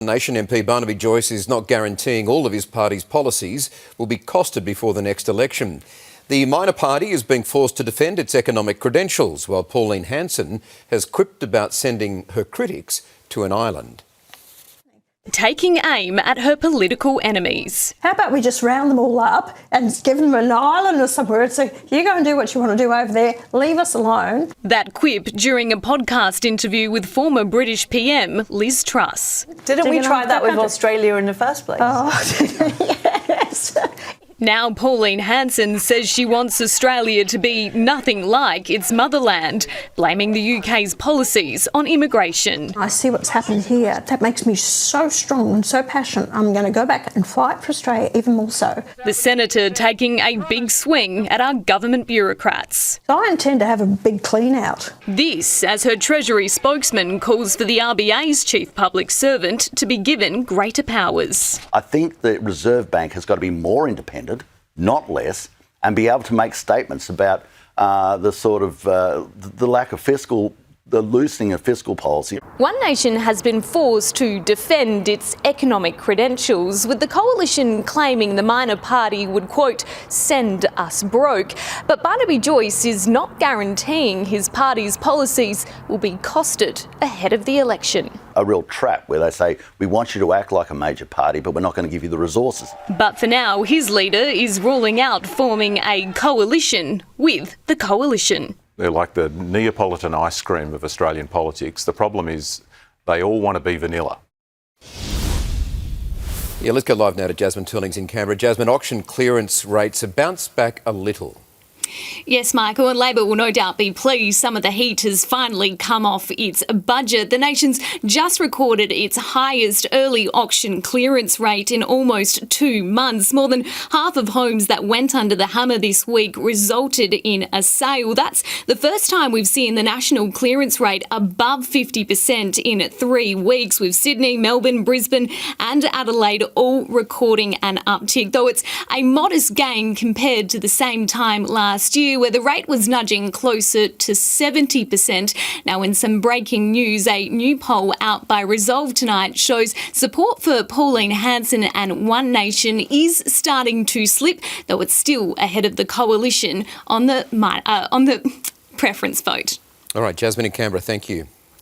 Nation MP Barnaby Joyce is not guaranteeing all of his party's policies will be costed before the next election. The minor party is being forced to defend its economic credentials, while Pauline Hanson has quipped about sending her critics to an island. Taking aim at her political enemies. How about we just round them all up and give them an island or somewhere and say, you go and do what you want to do over there, leave us alone. That quip during a podcast interview with former British PM Liz Truss. Didn't we try that with Australia in the first place? Oh, yes. Now Pauline Hanson says she wants Australia to be nothing like its motherland, blaming the UK's policies on immigration. I see what's happened here. That makes me so strong and so passionate. I'm going to go back and fight for Australia even more so. The senator taking a big swing at our government bureaucrats. So I intend to have a big clean out. This as her Treasury spokesman calls for the RBA's chief public servant to be given greater powers. I think the Reserve Bank has got to be more independent, not less, and be able to make statements about the lack of the loosening of fiscal policy. One Nation has been forced to defend its economic credentials, with the coalition claiming the minor party would, quote, send us broke. But Barnaby Joyce is not guaranteeing his party's policies will be costed ahead of the election. A real trap where they say, we want you to act like a major party, but we're not going to give you the resources. But for now, his leader is ruling out forming a coalition with the coalition. They're like the Neapolitan ice cream of Australian politics. The problem is they all want to be vanilla. Yeah, let's go live now to Jasmine Turling's in Canberra. Jasmine, auction clearance rates have bounced back a little. Yes, Michael, and Labor will no doubt be pleased. Some of the heat has finally come off its budget. The nation's just recorded its highest early auction clearance rate in almost 2 months. More than half of homes that went under the hammer this week resulted in a sale. That's the first time we've seen the national clearance rate above 50% in 3 weeks, with Sydney, Melbourne, Brisbane and Adelaide all recording an uptick, though it's a modest gain compared to the same time last year, where the rate was nudging closer to 70%. Now, in some breaking news, a new poll out by Resolve tonight shows support for Pauline Hanson and One Nation is starting to slip, though it's still ahead of the coalition on the preference vote. All right, Jasmine in Canberra, thank you.